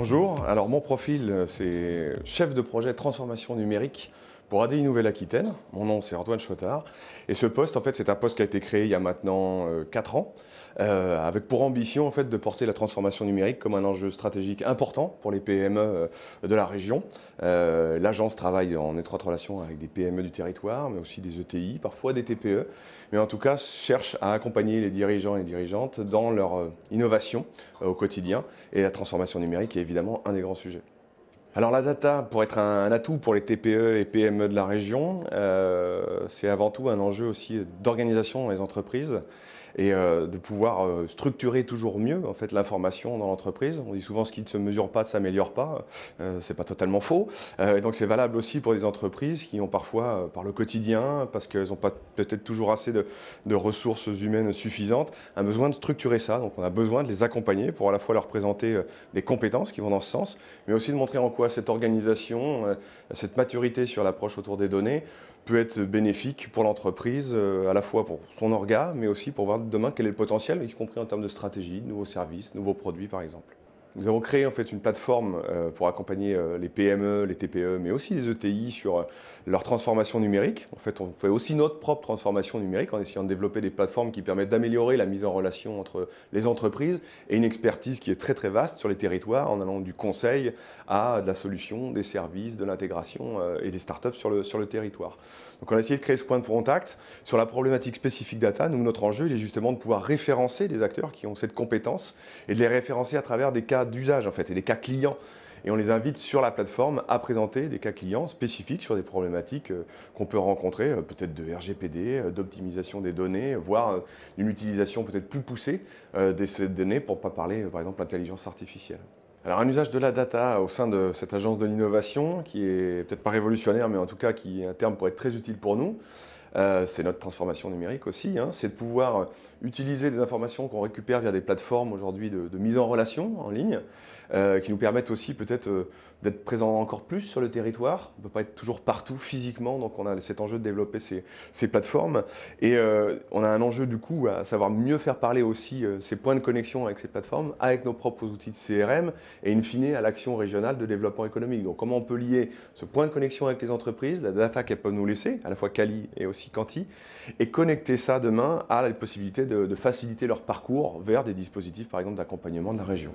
Bonjour, alors mon profil c'est chef de projet transformation numérique pour ADI Nouvelle-Aquitaine. Mon nom c'est Antoine Chotard et ce poste en fait c'est un poste qui a été créé il y a maintenant 4 ans avec pour ambition en fait de porter la transformation numérique comme un enjeu stratégique important pour les PME de la région. L'agence travaille en étroite relation avec des PME du territoire mais aussi des ETI, parfois des TPE, mais en tout cas cherche à accompagner les dirigeants et les dirigeantes dans leur innovation au quotidien et la transformation numérique est évidemment un des grands sujets. Alors la data, pour être un atout pour les TPE et PME de la région, c'est avant tout un enjeu aussi d'organisation dans les entreprises et de pouvoir structurer toujours mieux en fait, l'information dans l'entreprise. On dit souvent ce qui ne se mesure pas ne s'améliore pas, c'est pas totalement faux. Et donc c'est valable aussi pour les entreprises qui ont parfois, par le quotidien, parce qu'elles n'ont pas peut-être toujours assez de ressources humaines suffisantes, un besoin de structurer ça. Donc on a besoin de les accompagner pour à la fois leur présenter des compétences qui vont dans ce sens, mais aussi de montrer en quoi cette organisation, cette maturité sur l'approche autour des données peut être bénéfique pour l'entreprise, à la fois pour son orga, mais aussi pour voir demain quel est le potentiel, y compris en termes de stratégie, de nouveaux services, nouveaux produits par exemple. Nous avons créé en fait une plateforme pour accompagner les PME, les TPE, mais aussi les ETI sur leur transformation numérique. En fait, on fait aussi notre propre transformation numérique en essayant de développer des plateformes qui permettent d'améliorer la mise en relation entre les entreprises et une expertise qui est très très vaste sur les territoires en allant du conseil à de la solution, des services, de l'intégration et des startups sur le territoire. Donc on a essayé de créer ce point de contact. Sur la problématique spécifique data, nous, notre enjeu, il est justement de pouvoir référencer des acteurs qui ont cette compétence et de les référencer à travers des cas d'usage en fait, et des cas clients. Et on les invite sur la plateforme à présenter des cas clients spécifiques sur des problématiques qu'on peut rencontrer, peut-être de RGPD, d'optimisation des données, voire d'une utilisation peut-être plus poussée de ces données, pour ne pas parler par exemple d'intelligence artificielle. Alors un usage de la data au sein de cette agence de l'innovation, qui est peut-être pas révolutionnaire, mais en tout cas qui, à terme, pourrait être très utile pour nous, c'est notre transformation numérique aussi, hein, c'est de pouvoir utiliser des informations qu'on récupère via des plateformes aujourd'hui de mise en relation en ligne, qui nous permettent aussi peut-être d'être présents encore plus sur le territoire. On ne peut pas être toujours partout physiquement, donc on a cet enjeu de développer ces plateformes. Et on a un enjeu du coup à savoir mieux faire parler aussi ces points de connexion avec ces plateformes, avec nos propres outils de CRM et in fine à l'action régionale de développement économique. Donc comment on peut lier ce point de connexion avec les entreprises, la data qu'elles peuvent nous laisser, à la fois quali et aussi quanti, et connecter ça demain à la possibilité de faciliter leur parcours vers des dispositifs par exemple d'accompagnement de la région.